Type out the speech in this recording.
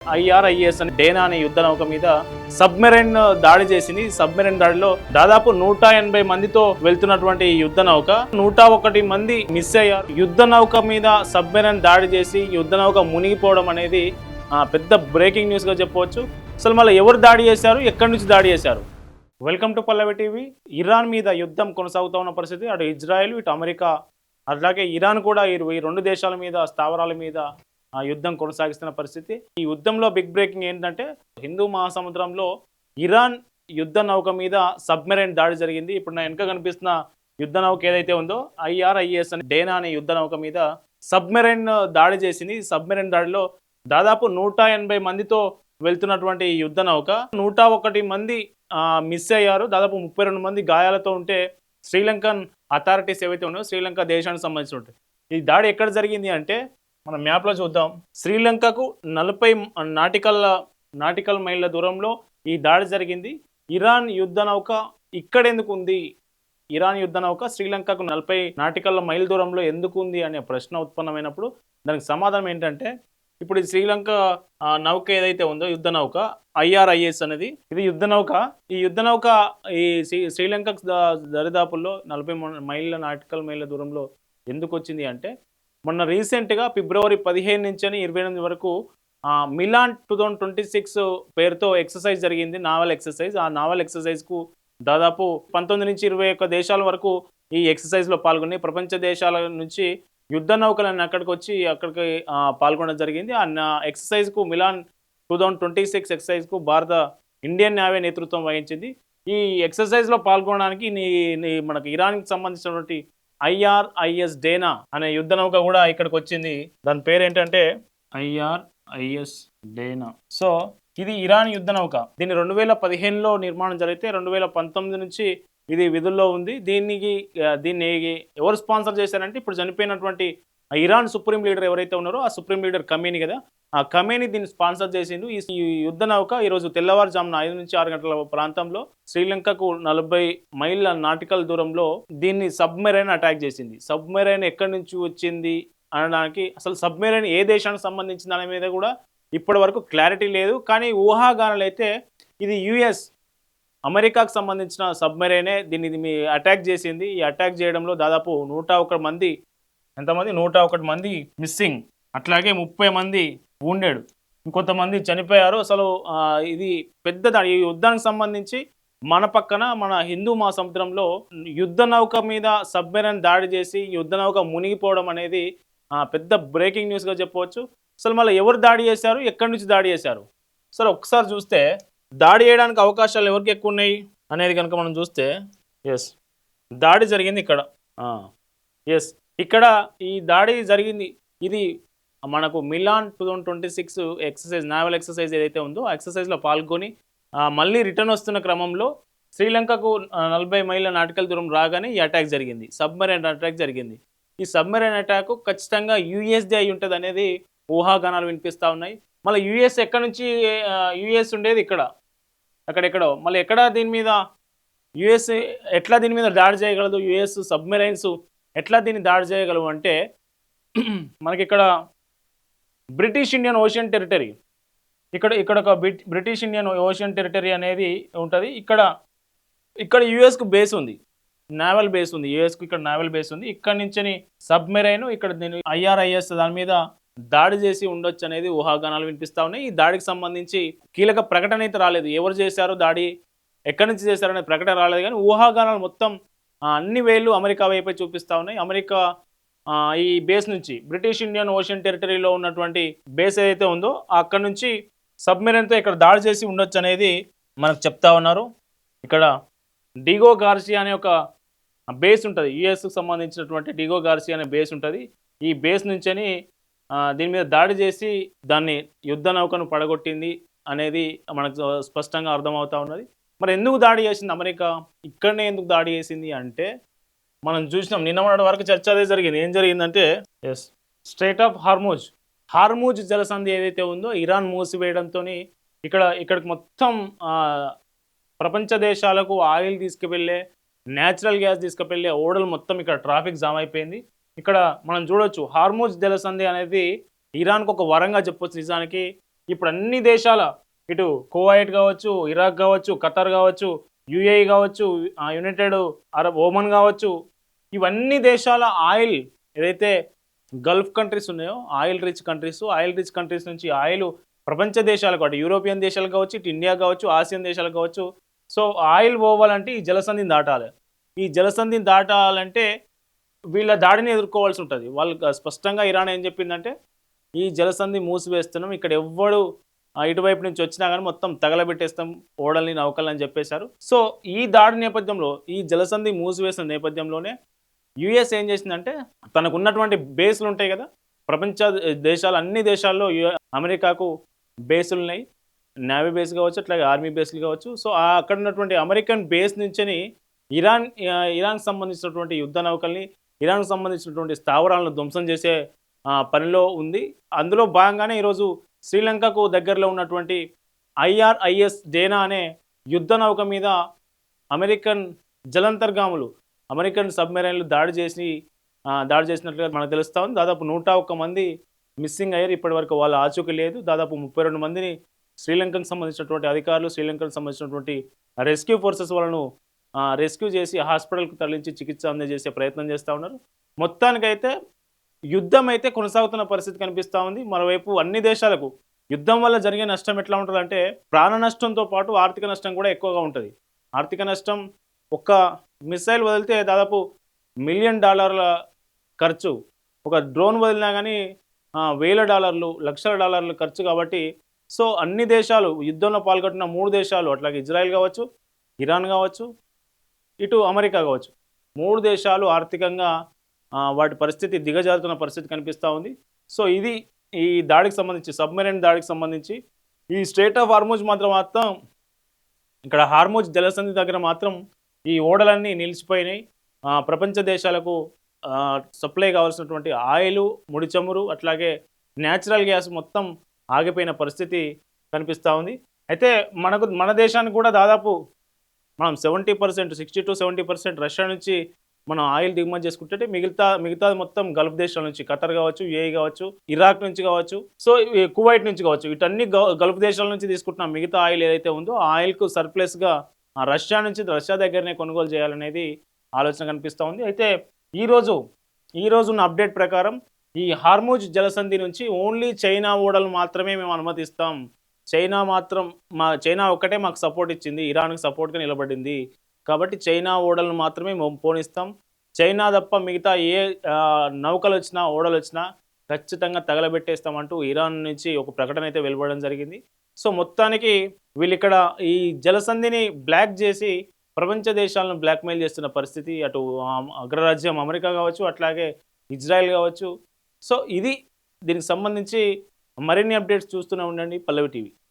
IRIS అని డేనా అనే యుద్ధ నౌక మీద సబ్మెరైన్ దాడి చేసింది. సబ్మెరైన్ దాడిలో దాదాపు 180 మందితో వెళ్తున్నటువంటి యుద్ధ నౌక 101 మంది మిస్ అయ్యారు. యుద్ధ నౌక మీద సబ్మెరైన్ దాడి చేసి యుద్ధ నౌక మునిగిపోవడం అనేది పెద్ద బ్రేకింగ్ న్యూస్ గా చెప్పవచ్చు. అసలు మళ్ళీ ఎవరు దాడి చేశారు, ఎక్కడి నుంచి దాడి చేశారు? Welcome to Pallavi TV. Iran మీద యుద్ధం కొనసాగుతూ ఉన్న పరిస్థితి. అటు ఇజ్రాయెల్, ఇటు అమెరికా, అట్లాగే ఇరాన్ కూడా ఈ రెండు దేశాల మీద స్థావరాల మీద యుద్ధం కొనసాగిస్తున్న పరిస్థితి. ఈ యుద్ధంలో బిగ్ బ్రేకింగ్ ఏంటంటే హిందూ మహాసముద్రంలో ఇరాన్ యుద్ధ నౌక మీద సబ్మెరైన్ దాడి జరిగింది. ఇప్పుడు నా వెనక కనిపిస్తున్న యుద్ధ నౌక ఏదైతే ఉందో IRIS అని డేనా అనే యుద్ధ నౌక మీద సబ్మెరైన్ దాడి చేసింది. సబ్మెరైన్ దాడిలో దాదాపు 180 మందితో వెళ్తున్నటువంటి యుద్ధ నౌక 101 మంది మిస్ అయ్యారు. దాదాపు 32 మంది గాయాలతో ఉంటే శ్రీలంకన్ అథారిటీస్ ఏవైతే ఉన్నాయో శ్రీలంక దేశానికి సంబంధించి ఉంటాయి. ఈ దాడి ఎక్కడ జరిగింది అంటే మనం మ్యాప్లో చూద్దాం. శ్రీలంకకు 40 నాటికల్ మైళ్ళ దూరంలో ఈ దాడి జరిగింది. ఇరాన్ యుద్ధ నౌక ఇక్కడెందుకు ఉంది? ఇరాన్ యుద్ధ నౌక శ్రీలంకకు 40 నాటికల్ మైల్ దూరంలో ఎందుకు ఉంది అనే ప్రశ్న ఉత్పన్నమైనప్పుడు దానికి సమాధానం ఏంటంటే ఇప్పుడు ఈ శ్రీలంక నౌక ఏదైతే ఉందో యుద్ధ నౌక IRIS అనేది ఇది యుద్ధ నౌక. ఈ యుద్ధ నౌక ఈ శ్రీలంక దరిదాపుల్లో 40 నాటికల్ మైళ్ళ దూరంలో ఎందుకు వచ్చింది అంటే మొన్న రీసెంట్గా ఫిబ్రవరి 15 నుంచి 28 వరకు మిలాన్ 2026 పేరుతో ఎక్సర్సైజ్ జరిగింది, నావల్ ఎక్సర్సైజ్. ఆ నావల్ ఎక్సర్సైజ్కు దాదాపు 19 నుంచి 21 దేశాల వరకు ఈ ఎక్సర్సైజ్లో పాల్గొని ప్రపంచ దేశాల నుంచి యుద్ధ నౌకలన్నీ అక్కడికి పాల్గొనడం జరిగింది. ఆ ఎక్సర్సైజ్కు మిలాన్ 2026 ఎక్సర్సైజ్కు భారత ఇండియన్ నేవీ నేతృత్వం వహించింది. ఈ ఎక్సర్సైజ్లో పాల్గొనడానికి మనకు ఇరాన్కి సంబంధించినటువంటి IRIS డేనా అనే యుద్ధ నౌక కూడా ఇక్కడికి వచ్చింది. దాని పేరు ఏంటంటే IRIS డేనా. సో ఇది ఇరాన్ యుద్ధ నౌక. దీన్ని 2015లో నిర్మాణం జరిగితే 2019 నుంచి ఇది విధుల్లో ఉంది. దీన్ని ఎవరు స్పాన్సర్ చేశారంటే ఇప్పుడు చనిపోయినటువంటి ఇరాన్ సుప్రీం లీడర్ ఎవరైతే ఉన్నారో ఆ సుప్రీం లీడర్ ఖమేనీ కదా, ఆ ఖమేనీ దీన్ని స్పాన్సర్ చేసిండు. ఈ యుద్ధ నౌక ఈరోజు తెల్లవారుజామున 5 నుంచి 6 గంటల ప్రాంతంలో శ్రీలంకకు 40 మైళ్ళ నాటికల్ దూరంలో దీన్ని సబ్మెరైన్ అటాక్ చేసింది. సబ్మెరైన్ ఎక్కడి నుంచి వచ్చింది అనడానికి, అసలు సబ్మెరైన్ ఏ దేశానికి సంబంధించింది అనే మీద కూడా ఇప్పటి వరకు క్లారిటీ లేదు. కానీ ఊహాగానాలు అయితే ఇది అమెరికాకు సంబంధించిన సబ్మెరైనే దీన్ని అటాక్ చేసింది. ఈ అటాక్ చేయడంలో దాదాపు 101 మంది, ఎంతమంది 101 మంది మిస్సింగ్, అట్లాగే 30 మంది వూండెడ్, ఇంకొంతమంది చనిపోయారు. అసలు ఇది పెద్ద ఈ యుద్ధానికి సంబంధించి మన పక్కన మన హిందూ మహాసముద్రంలో యుద్ధ నౌక మీద సబ్మెరైన్ దాడి చేసి యుద్ధ నౌక మునిగిపోవడం అనేది పెద్ద బ్రేకింగ్ న్యూస్గా చెప్పవచ్చు. అసలు మళ్ళీ ఎవరు దాడి చేశారు, ఎక్కడి నుంచి దాడి చేశారు? అసలు ఒకసారి చూస్తే దాడి చేయడానికి అవకాశాలు ఎవరికి ఎక్కువ ఉన్నాయి అనేది కనుక మనం చూస్తే దాడి జరిగింది ఇక్కడ. ఇక్కడ ఈ దాడి జరిగింది. ఇది మనకు మిలాన్ 2026 ఎక్సర్సైజ్, నావల్ ఎక్సర్సైజ్ ఏదైతే ఉందో ఆ ఎక్సర్సైజ్లో పాల్గొని మళ్ళీ రిటర్న్ వస్తున్న క్రమంలో శ్రీలంకకు 40 మైళ్ళ నాటికల్ దూరం రాగానే ఈ అటాక్ జరిగింది, సబ్మెరైన్ అటాక్ జరిగింది. ఈ సబ్మెరైన్ అటాక్ ఖచ్చితంగా యుఎస్ది అయి ఉంటుంది అనేది ఊహాగానాలు వినిపిస్తూ ఉన్నాయి. మళ్ళీ ఎక్కడి నుంచి యుఎస్ ఉండేది ఇక్కడ, అక్కడెక్కడో మళ్ళీ ఎక్కడ దీని మీద ఎట్లా దీని మీద దాడి చేయగలదు? సబ్మెరైన్స్ ఎట్లా దీన్ని దాడి చేయగలవు అంటే మనకి ఇక్కడ బ్రిటిష్ ఇండియన్ ఓషన్ టెరిటరీ, ఇక్కడ ఒక బ్రిటిష్ ఇండియన్ ఓషన్ టెరిటరీ అనేది ఉంటుంది. ఇక్కడ యుఎస్కు బేస్ ఉంది, నావల్ బేస్ ఉంది. యుఎస్కు ఇక్కడ నావల్ బేస్ ఉంది. ఇక్కడ నుంచి సబ్మెరైన్ ఇక్కడ దీని IRIS దాని మీద దాడి చేసి ఉండొచ్చు అనేది ఊహాగానాలు వినిపిస్తూ ఉన్నాయి. ఈ దాడికి సంబంధించి కీలక ప్రకటన అయితే రాలేదు. ఎవరు చేశారో దాడి, ఎక్కడి నుంచి చేశారనే ప్రకటన రాలేదు. కానీ ఊహాగానాలు మొత్తం అన్ని వేళ్ళు అమెరికా వైపే చూపిస్తూ ఉన్నాయి. అమెరికా ఈ బేస్ నుంచి బ్రిటిష్ ఇండియన్ ఓషన్ టెరిటరీలో ఉన్నటువంటి బేస్ ఏదైతే ఉందో అక్కడ నుంచి సబ్మెరైన్తో ఇక్కడ దాడి చేసి ఉండొచ్చు అనేది మనకు చెప్తా ఉన్నారు. ఇక్కడ డిగో గార్సియా అనే ఒక బేస్ ఉంటుంది, యుఎస్కు సంబంధించినటువంటి డిగో గార్సియా అనే బేస్ ఉంటుంది. ఈ బేస్ నుంచి దీని మీద దాడి చేసి దాన్ని యుద్ధ నౌకను పడగొట్టింది అనేది మనకు స్పష్టంగా అర్థమవుతా ఉన్నది. మరి ఎందుకు దాడి చేసింది అమెరికా? ఇక్కడనే ఎందుకు దాడి చేసింది అంటే మనం చూసినాం, నిన్న మొన్నటి వరకు చర్చ అదే జరిగింది. ఏం జరిగిందంటే స్ట్రైట్ ఆఫ్ హార్మూజ్ జలసంధి ఏదైతే ఉందో ఇరాన్ మూసివేయడంతో ఇక్కడికి మొత్తం ప్రపంచ దేశాలకు ఆయిల్ తీసుకువెళ్ళే, న్యాచురల్ గ్యాస్ తీసుకువెళ్ళే ఓడలు మొత్తం ఇక్కడ ట్రాఫిక్ జామ్ అయిపోయింది. ఇక్కడ మనం చూడొచ్చు హార్మూజ్ జలసంధి అనేది ఇరాన్కు ఒక వరంగా చెప్పొచ్చు. నిజానికి ఇప్పుడు అన్ని దేశాల ఇటు కువైట్ కావచ్చు, ఇరాక్ కావచ్చు, ఖతర్ కావచ్చు, యుఏఈ కావచ్చు, యునైటెడ్ అరబ్ ఓమన్ కావచ్చు, ఇవన్నీ దేశాల ఆయిల్ ఏదైతే గల్ఫ్ కంట్రీస్ ఉన్నాయో ఆయిల్ రిచ్ కంట్రీస్ నుంచి ఆయిల్ ప్రపంచ దేశాలకు అటు యూరోపియన్ దేశాలకు కావచ్చు, ఇటు ఇండియా కావచ్చు, ఆసియన్ దేశాలకు కావచ్చు. సో ఆయిల్ పోవాలంటే ఈ జలసంధిని దాటాలి. ఈ జలసంధిని దాటాలంటే వీళ్ళ దాడిని ఎదుర్కోవాల్సి ఉంటుంది. వాళ్ళు స్పష్టంగా ఇరాన్ ఏం చెప్పిందంటే ఈ జలసంధి మూసివేస్తున్నాం, ఇక్కడ ఎవ్వడు ఇటువైపు నుంచి వచ్చినా కానీ మొత్తం తగలబెట్టేస్తాం ఓడల్ని నౌకల్ని అని చెప్పేశారు. సో ఈ దాడి నేపథ్యంలో ఈ జలసంధి మూసివేసిన నేపథ్యంలోనే యుఎస్ ఏం చేసిందంటే తనకు ఉన్నటువంటి బేస్లు ఉంటాయి కదా, ప్రపంచ దేశాలు అన్ని దేశాల్లో అమెరికాకు బేసులు ఉన్నాయి. నేవీ బేస్ కావచ్చు, అట్లాగే ఆర్మీ బేస్లు కావచ్చు. సో అక్కడ ఉన్నటువంటి అమెరికన్ బేస్ నుంచి ఇరాన్కి సంబంధించినటువంటి యుద్ధ నౌకల్ని, ఇరాన్కి సంబంధించినటువంటి స్థావరాలను ధ్వంసం చేసే పనిలో ఉంది. అందులో భాగంగానే ఈరోజు శ్రీలంకకు దగ్గరలో ఉన్నటువంటి IRIS డేనా అనే యుద్ధ నౌక మీద అమెరికన్ జలంతర్గాములు, అమెరికన్ సబ్మెరైన్లు దాడి చేసినట్లుగా మనకు తెలుస్తా ఉంది. దాదాపు 101 మంది మిస్సింగ్ అయ్యారు. ఇప్పటి వరకు వాళ్ళ ఆచూకీ లేదు. దాదాపు 32 మందిని శ్రీలంకకు సంబంధించినటువంటి అధికారులు, శ్రీలంకకు సంబంధించినటువంటి రెస్క్యూ ఫోర్సెస్ వాళ్ళను రెస్క్యూ చేసి హాస్పిటల్కు తరలించి చికిత్స అందజేసే ప్రయత్నం చేస్తూ ఉన్నారు. మొత్తానికైతే యుద్ధం అయితే కొనసాగుతున్న పరిస్థితి కనిపిస్తూ ఉంది. మరోవైపు అన్ని దేశాలకు యుద్ధం వల్ల జరిగే నష్టం ఎట్లా ఉంటుందంటే ప్రాణ నష్టంతో పాటు ఆర్థిక నష్టం కూడా ఎక్కువగా ఉంటుంది. ఆర్థిక నష్టం ఒక్క మిసైల్ వదిలితే దాదాపు $1 మిలియన్ ఖర్చు, ఒక డ్రోన్ వదిలినా కానీ $1,000 లక్షల ఖర్చు. కాబట్టి సో అన్ని దేశాలు యుద్ధంలో పాల్గొంటున్న 3 దేశాలు, అట్లాగే ఇజ్రాయెల్ కావచ్చు, ఇరాన్ కావచ్చు, ఇటు అమెరికా కావచ్చు, 3 దేశాలు ఆర్థికంగా వాటి పరిస్థితి దిగజారుతున్న పరిస్థితి కనిపిస్తూ ఉంది. సో ఇది ఈ దాడికి సంబంధించి, సబ్మెరైన్ దాడికి సంబంధించి ఈ స్ట్రెయిట్ ఆఫ్ హార్మూజ్ మాత్రం ఇక్కడ హార్మూజ్ జలసంధి దగ్గర మాత్రం ఈ ఓడలన్నీ నిలిచిపోయినాయి. ప్రపంచ దేశాలకు సప్లై కావాల్సినటువంటి ఆయిల్, ముడి చమురు, అట్లాగే న్యాచురల్ గ్యాస్ మొత్తం ఆగిపోయిన పరిస్థితి కనిపిస్తూ ఉంది. అయితే మన దేశానికి కూడా దాదాపు మనం 70%, 60 to 70% రష్యా నుంచి మనం ఆయిల్ దిగుమతి చేసుకుంటే మిగతాది మొత్తం గల్ఫ్ దేశాల నుంచి, ఖతర్ కావచ్చు, యుఏఈ కావచ్చు, ఇరాక్ నుంచి కావచ్చు, సో కువైట్ నుంచి కావచ్చు, వీటన్ని గల్ఫ్ దేశాల నుంచి తీసుకుంటున్న మిగతా ఆయిల్ ఏదైతే ఉందో ఆ ఆయిల్కు సర్ప్లస్గా రష్యా దగ్గరనే కొనుగోలు చేయాలనేది ఆలోచన కనిపిస్తూ ఉంది. అయితే ఈరోజు ఉన్న అప్డేట్ ప్రకారం ఈ హార్మూజ్ జలసంధి నుంచి ఓన్లీ చైనా ఓడలు మాత్రమే మేము అనుమతిస్తాం. చైనా ఒక్కటే మాకు సపోర్ట్ ఇచ్చింది, ఇరాన్కి సపోర్ట్గా నిలబడింది. కాబట్టి చైనా ఓడలను మాత్రమే పోనిస్తాం. చైనా తప్ప మిగతా ఏ నౌకలు వచ్చినా, ఓడలు వచ్చినా ఖచ్చితంగా తగలబెట్టేస్తామంటూ ఇరాన్ నుంచి ఒక ప్రకటన అయితే వెలువడడం జరిగింది. సో మొత్తానికి వీళ్ళు ఇక్కడ ఈ జలసంధిని బ్లాక్ చేసి ప్రపంచ దేశాలను బ్లాక్మెయిల్ చేస్తున్న పరిస్థితి. అటు అగ్రరాజ్యం అమెరికా కావచ్చు, అట్లాగే ఇజ్రాయెల్ కావచ్చు. సో దీనికి సంబంధించి మరిన్ని అప్డేట్స్ చూస్తూనే ఉండండి పల్లవి టీవీ.